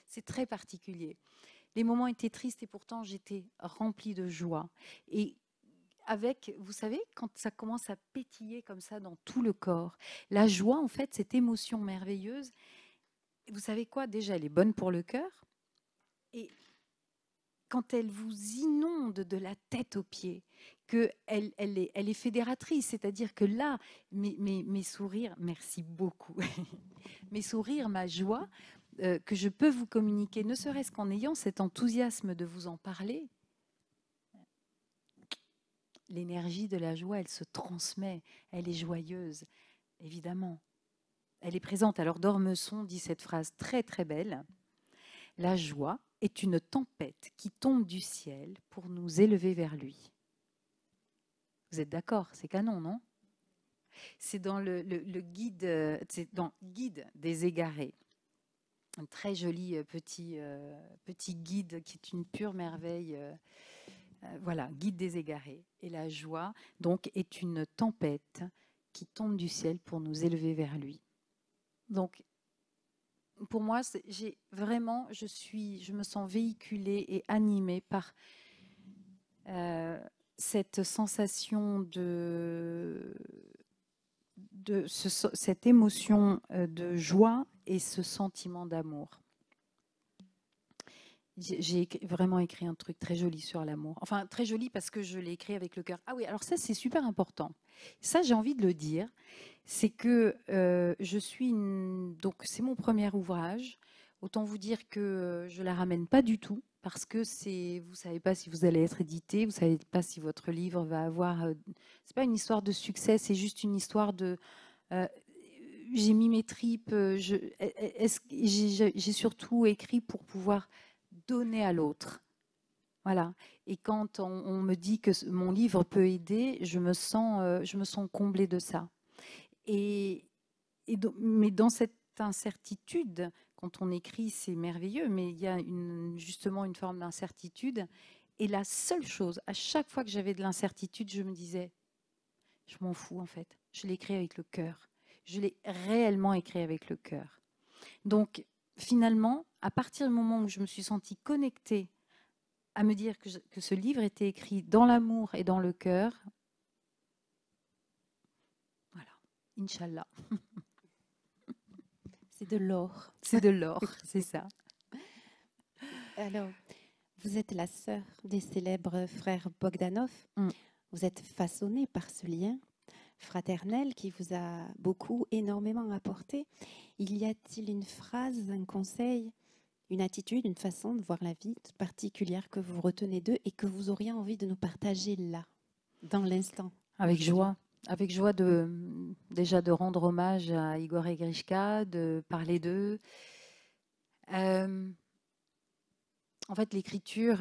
c'est très particulier. Les moments étaient tristes et pourtant j'étais remplie de joie. Et avec, vous savez, quand ça commence à pétiller comme ça dans tout le corps, la joie, en fait, cette émotion merveilleuse, vous savez quoi? Déjà, elle est bonne pour le cœur. Et quand elle vous inonde de la tête aux pieds, qu'elle elle est fédératrice, c'est-à-dire que là, mes sourires, merci beaucoup, mes sourires, ma joie, que je peux vous communiquer, ne serait-ce qu'en ayant cet enthousiasme de vous en parler, l'énergie de la joie, elle se transmet, elle est joyeuse, évidemment. Elle est présente. Alors d'Ormesson dit cette phrase très très belle. La joie est une tempête qui tombe du ciel pour nous élever vers lui. Vous êtes d'accord? C'est canon, non? C'est dans le guide, c'est dans Guide des égarés. Un très joli petit guide qui est une pure merveille. Voilà, Guide des égarés. Et la joie, donc, est une tempête qui tombe du ciel pour nous élever vers lui. Donc, pour moi, je me sens véhiculée et animée par cette sensation cette émotion de joie et ce sentiment d'amour. J'ai vraiment écrit un truc très joli sur l'amour. Enfin, très joli parce que je l'ai écrit avec le cœur. Ah oui, alors ça, c'est super important. Ça, j'ai envie de le dire. C'est que donc, c'est mon premier ouvrage. Autant vous dire que je la ramène pas du tout parce que vous savez pas si vous allez être édité, vous savez pas si votre livre va avoir. C'est pas une histoire de succès, c'est juste une histoire de. J'ai mis mes tripes. J'ai surtout écrit pour pouvoir donner à l'autre. Voilà. Et quand on me dit que mon livre peut aider, je me sens comblée de ça. Mais dans cette incertitude, quand on écrit, c'est merveilleux, mais il y a justement une forme d'incertitude. Et la seule chose, à chaque fois que j'avais de l'incertitude, je me disais, je m'en fous en fait. Je l'ai écrit avec le cœur. Je l'ai réellement écrit avec le cœur. Donc, finalement, à partir du moment où je me suis sentie connectée à me dire que ce livre était écrit dans l'amour et dans le cœur, voilà, Inch'Allah. C'est de l'or. C'est de l'or, c'est ça. Alors, vous êtes la sœur des célèbres frères Bogdanov. Vous êtes façonnée par ce lien fraternel qui vous a énormément apporté. Y a-t-il une phrase, un conseil, une attitude, une façon de voir la vie particulière que vous retenez d'eux et que vous auriez envie de nous partager là, dans l'instant? Avec joie. Avec joie déjà de rendre hommage à Igor et Grishka, de parler d'eux. En fait, l'écriture,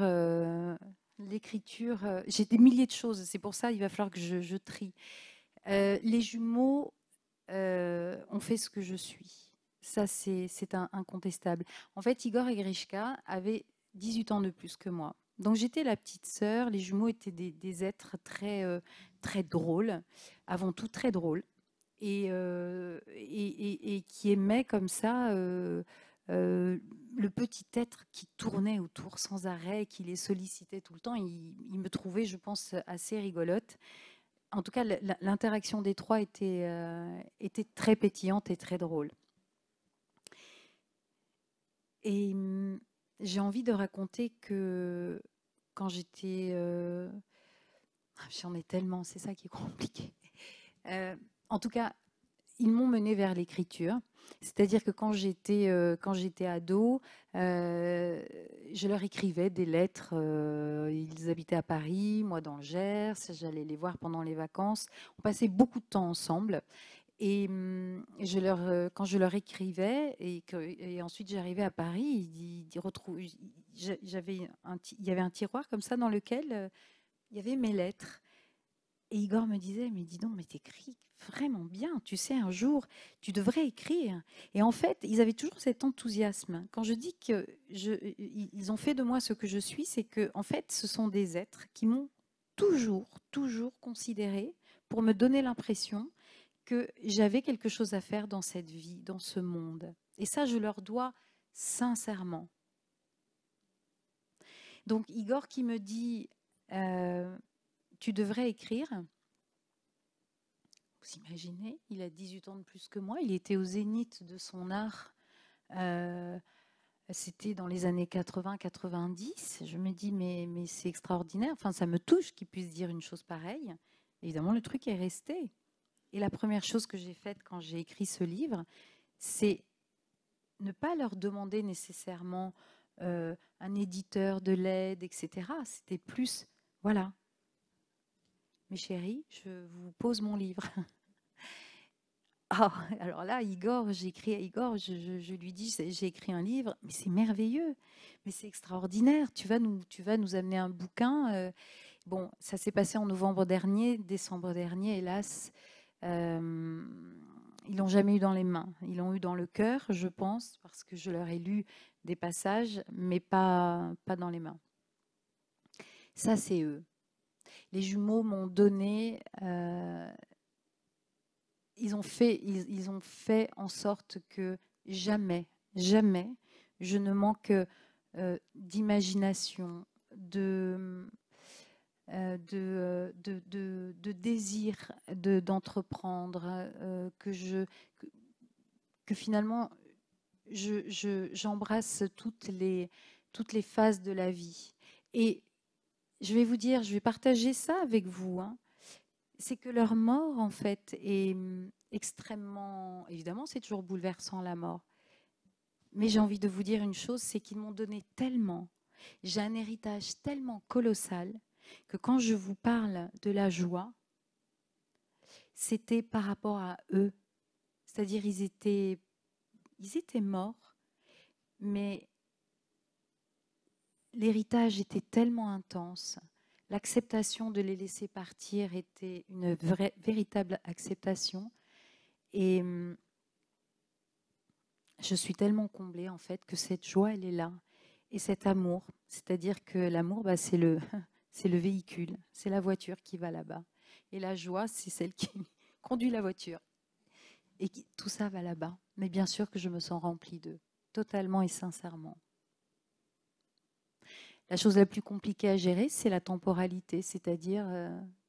j'ai des milliers de choses. C'est pour ça il va falloir que je trie. Les jumeaux ont fait ce que je suis. Ça, c'est incontestable. En fait, Igor et Grishka avaient 18 ans de plus que moi. Donc j'étais la petite sœur. Les jumeaux étaient des êtres très drôles, avant tout très drôles, et qui aimaient comme ça le petit être qui tournait autour sans arrêt, qui les sollicitait tout le temps. Ils me trouvaient, je pense, assez rigolote. En tout cas, l'interaction des trois était très pétillante et très drôle. Et j'ai envie de raconter que quand j'étais... j'en ai tellement, c'est ça qui est compliqué. En tout cas, ils m'ont menée vers l'écriture. C'est-à-dire que quand j'étais ado, je leur écrivais des lettres. Ils habitaient à Paris, moi dans le Gers. J'allais les voir pendant les vacances. On passait beaucoup de temps ensemble. Et quand je leur écrivais et ensuite j'arrivais à Paris, il y avait un tiroir comme ça dans lequel il y avait mes lettres. Et Igor me disait, mais dis donc, mais t'écris vraiment bien. Tu sais, un jour, tu devrais écrire. Et en fait, ils avaient toujours cet enthousiasme. Quand je dis que ils ont fait de moi ce que je suis, c'est que, en fait, ce sont des êtres qui m'ont toujours considéré pour me donner l'impression que j'avais quelque chose à faire dans cette vie, dans ce monde. Et ça, je leur dois sincèrement. Donc, Igor qui me dit, tu devrais écrire. Vous imaginez, il a 18 ans de plus que moi, il était au zénith de son art. C'était dans les années 80-90. Je me dis, mais c'est extraordinaire. Enfin, ça me touche qu'il puisse dire une chose pareille. Évidemment, le truc est resté. Et la première chose que j'ai faite quand j'ai écrit ce livre, c'est ne pas leur demander nécessairement un éditeur de l'aide, etc. C'était plus, voilà, mes chéris, je vous pose mon livre. Ah, alors là, Igor, j'ai écrit à Igor, je lui dis, j'ai écrit un livre, mais c'est merveilleux, mais c'est extraordinaire. Tu vas nous amener un bouquin. Bon, ça s'est passé en novembre dernier, décembre dernier, hélas. Euh, Ils l'ont jamais eu dans les mains. Ils l'ont eu dans le cœur, je pense, parce que je leur ai lu des passages, mais pas dans les mains. Ça, c'est eux. Les jumeaux m'ont donné. Ils ont fait en sorte que jamais, je ne manque d'imagination, de désir d'entreprendre, que finalement j'embrasse toutes les phases de la vie. Et je vais vous dire, je vais partager ça avec vous, hein. C'est que leur mort, en fait, est extrêmement... Évidemment, c'est toujours bouleversant, la mort. Mais j'ai envie de vous dire une chose, c'est qu'ils m'ont donné tellement, j'ai un héritage tellement colossal, que quand je vous parle de la joie, c'était par rapport à eux. C'est-à-dire, ils étaient morts, mais l'héritage était tellement intense. L'acceptation de les laisser partir était une véritable acceptation. Et je suis tellement comblée, en fait, que cette joie, elle est là. Et cet amour, c'est-à-dire que l'amour, bah, c'est c'est le véhicule, c'est la voiture qui va là-bas. Et la joie, c'est celle qui conduit la voiture. Et tout ça va là-bas. Mais bien sûr que je me sens remplie d'eux, totalement et sincèrement. La chose la plus compliquée à gérer, c'est la temporalité, c'est-à-dire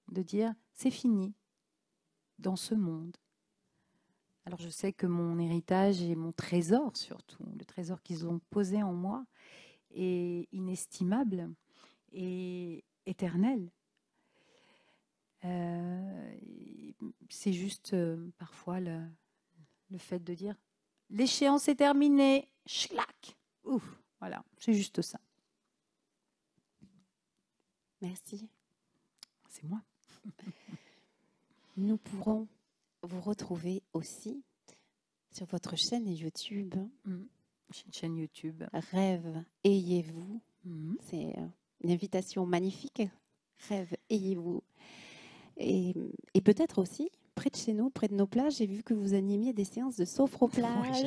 de dire c'est fini dans ce monde. Alors je sais que mon héritage et mon trésor surtout, le trésor qu'ils ont posé en moi, est inestimable et éternel. C'est juste parfois le fait de dire l'échéance est terminée, schlac, ouf, voilà, c'est juste ça. Merci. C'est moi. Nous pourrons vous retrouver aussi sur votre chaîne YouTube. J'ai une chaîne YouTube. Rêve, ayez-vous. C'est une invitation magnifique. Rêve, ayez-vous. Et peut-être aussi, près de chez nous, près de nos plages, j'ai vu que vous animiez des séances de sophro-plage.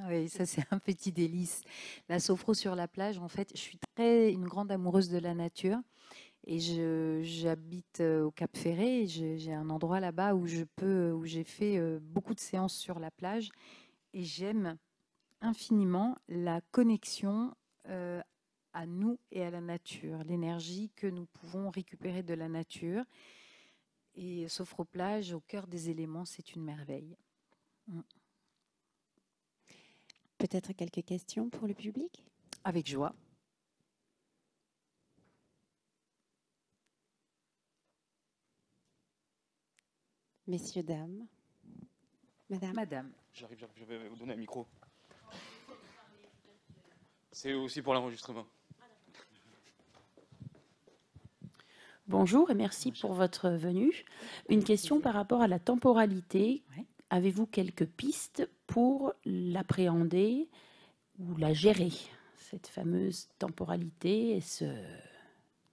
Oui, ça c'est un petit délice. La sophro sur la plage, en fait, je suis une grande amoureuse de la nature. Et j'habite au Cap Ferré. J'ai un endroit là-bas où j'ai fait beaucoup de séances sur la plage. Et j'aime infiniment la connexion à nous et à la nature, l'énergie que nous pouvons récupérer de la nature. Et sophro-plage, au cœur des éléments, c'est une merveille. Peut-être quelques questions pour le public? Avec joie. Messieurs, dames. Madame. Madame. J'arrive, je vais vous donner un micro. C'est aussi pour l'enregistrement. Bonjour et merci pour votre venue. Une question par rapport à la temporalité. Ouais. Avez-vous quelques pistes pour l'appréhender ou la gérer, cette fameuse temporalité? Est-ce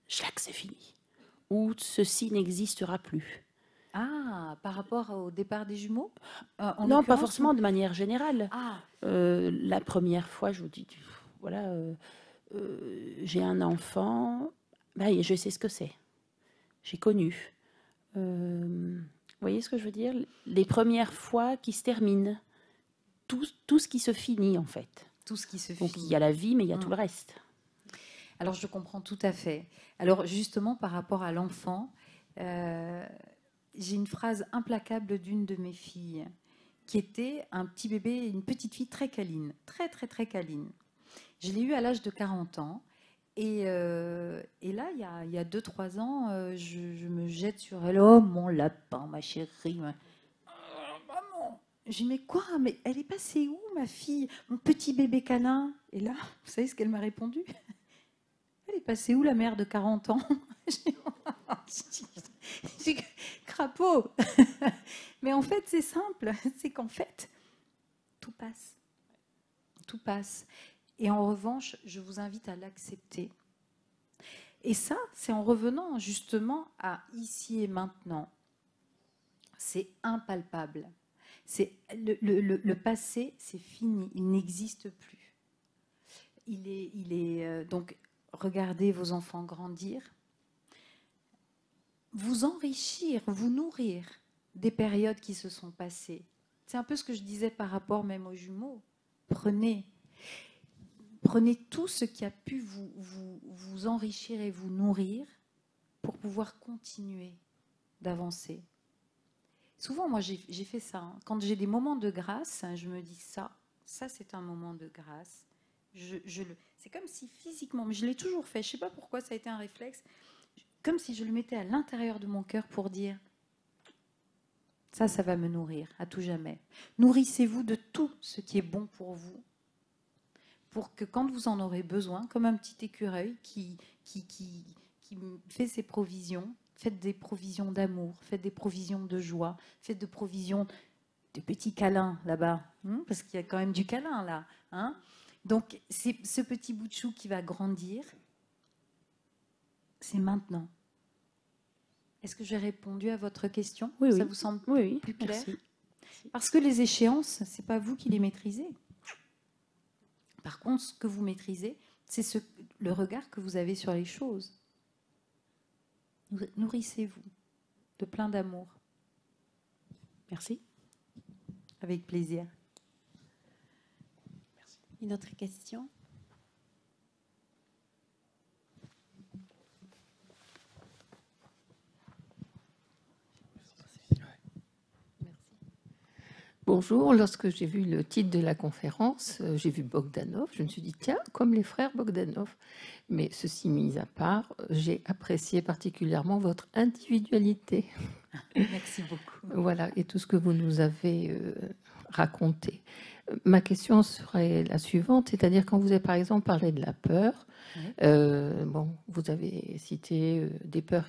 schlac, c'est fini? Ou ceci n'existera plus? Ah, par rapport au départ des jumeaux en Non, pas l'occurrence, forcément de manière générale. Ah, La première fois, je vous dis, voilà, j'ai un enfant, bah, je sais ce que c'est. J'ai connu. Vous voyez ce que je veux dire? Les premières fois qui se terminent, tout ce qui se finit en fait. tout ce qui se Donc il finit. y a la vie, mais il y a tout le reste. Alors, je comprends tout à fait. Alors, justement, par rapport à l'enfant, j'ai une phrase implacable d'une de mes filles, qui était un petit bébé, une petite fille très câline, très, très, très câline. Je l'ai eue à l'âge de 40 ans. Et là, il y a 2-3 ans, je me jette sur elle. Oh, mon lapin, ma chérie. Maman. Je dis, mais quoi? Mais elle est passée où, ma fille? Mon petit bébé câlin. Et là, vous savez ce qu'elle m'a répondu? Elle est passée où, la mère de 40 ans? J'ai dit, crapaud. Mais en fait, c'est simple. C'est qu'en fait, tout passe. Tout passe. Et en revanche, je vous invite à l'accepter. Et ça, c'est en revenant justement à ici et maintenant. C'est impalpable. C'est le passé, c'est fini. Il n'existe plus. Donc, regardez vos enfants grandir, vous enrichir, vous nourrir des périodes qui se sont passées. C'est un peu ce que je disais par rapport même aux jumeaux. Prenez tout ce qui a pu vous enrichir et vous nourrir pour pouvoir continuer d'avancer. Souvent, moi, j'ai fait ça. Quand j'ai des moments de grâce, je me dis ça c'est un moment de grâce. C'est comme si physiquement, mais je l'ai toujours fait, je ne sais pas pourquoi ça a été un réflexe, comme si je le mettais à l'intérieur de mon cœur pour dire ça va me nourrir à tout jamais. Nourrissez-vous de tout ce qui est bon pour vous, pour que quand vous en aurez besoin, comme un petit écureuil qui fait ses provisions, faites des provisions d'amour, faites des provisions de joie, faites des provisions de petits câlins là-bas, parce qu'il y a quand même du câlin là. Hein. Donc, c'est ce petit bout de chou qui va grandir, c'est maintenant. Est-ce que j'ai répondu à votre question? Oui, Ça oui. vous semble Oui, plus clair? merci. Parce que les échéances, ce n'est pas vous qui les maîtrisez. Par contre, ce que vous maîtrisez, c'est le regard que vous avez sur les choses. Nourrissez-vous de plein d'amour. Merci. Avec plaisir. Une autre question? Bonjour, lorsque j'ai vu le titre de la conférence, j'ai vu Bogdanov, je me suis dit, tiens, comme les frères Bogdanov. Mais ceci mis à part, j'ai apprécié particulièrement votre individualité. Merci beaucoup. Voilà, et tout ce que vous nous avez raconté. Ma question serait la suivante, c'est-à-dire quand vous avez par exemple parlé de la peur, Oui. bon, vous avez cité des peurs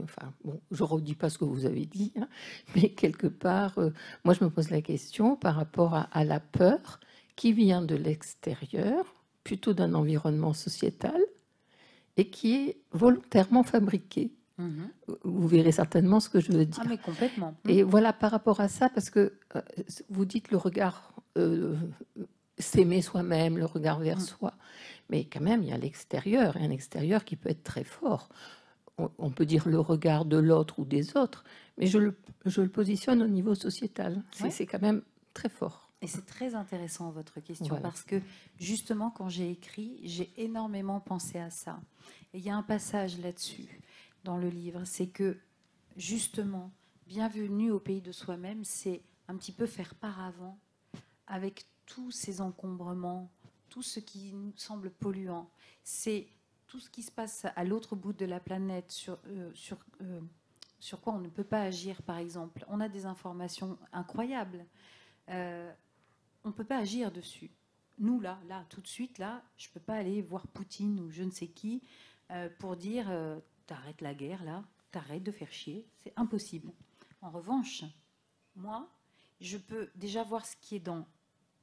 enfin, bon, je ne redis pas ce que vous avez dit, hein, mais quelque part, moi je me pose la question par rapport à la peur qui vient de l'extérieur, plutôt d'un environnement sociétal, et qui est volontairement fabriquée. Vous verrez certainement ce que je veux dire. Ah, mais complètement. Et voilà, par rapport à ça, parce que vous dites le regard, s'aimer soi-même, le regard vers soi, mais quand même, il y a l'extérieur, et un extérieur qui peut être très fort. On peut dire le regard de l'autre ou des autres, mais je le positionne au niveau sociétal. C'est quand même très fort. Et c'est très intéressant votre question, Voilà. parce que justement, quand j'ai écrit, j'ai énormément pensé à ça. Et il y a un passage là-dessus dans le livre, c'est que justement, bienvenue au pays de soi-même, c'est un petit peu faire paravent avec tous ces encombrements, tout ce qui nous semble polluant. C'est tout ce qui se passe à l'autre bout de la planète, sur quoi on ne peut pas agir, par exemple. On a des informations incroyables. On ne peut pas agir dessus. Nous, là, tout de suite, là, je ne peux pas aller voir Poutine ou je ne sais qui pour dire t'arrêtes la guerre, là, t'arrêtes de faire chier. C'est impossible. En revanche, moi, je peux déjà voir ce qui est dans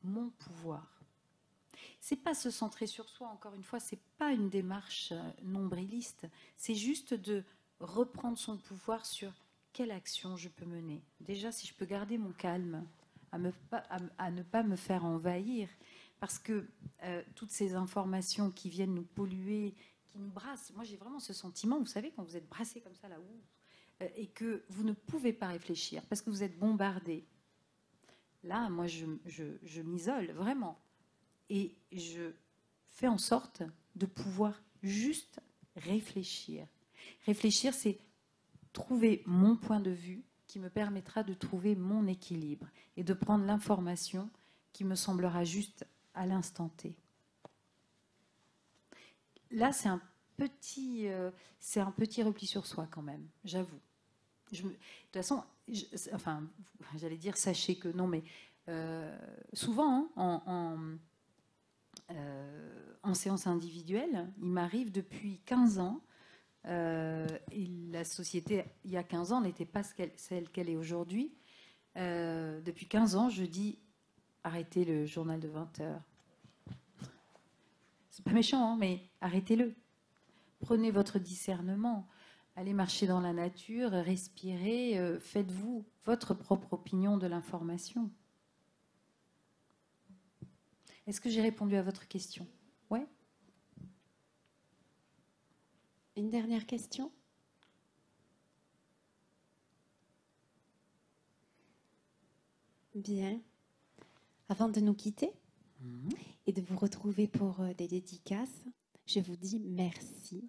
mon pouvoir. C'est pas se centrer sur soi, encore une fois, c'est pas une démarche nombriliste. C'est juste de reprendre son pouvoir sur quelle action je peux mener. Déjà, si je peux garder mon calme, à ne pas me faire envahir, parce que toutes ces informations qui viennent nous polluer, qui nous brassent, moi j'ai vraiment ce sentiment, vous savez, quand vous êtes brassé comme ça là-haut, et que vous ne pouvez pas réfléchir, parce que vous êtes bombardé. Là, moi je m'isole, vraiment. Et je fais en sorte de pouvoir juste réfléchir. Réfléchir, c'est trouver mon point de vue qui me permettra de trouver mon équilibre et de prendre l'information qui me semblera juste à l'instant T. Là, c'est un petit repli sur soi quand même, j'avoue. De toute façon, j'allais dire sachez que non, mais souvent, hein, en séance individuelle, il m'arrive depuis 15 ans, et la société, il y a 15 ans, n'était pas celle qu'elle est aujourd'hui. Depuis 15 ans, je dis, arrêtez le journal de 20 heures. C'est pas méchant, hein, mais arrêtez-le. Prenez votre discernement. Allez marcher dans la nature, respirez, faites-vous votre propre opinion de l'information. Est-ce que j'ai répondu à votre question? Ouais. Une dernière question? Bien. Avant de nous quitter et de vous retrouver pour des dédicaces, je vous dis merci.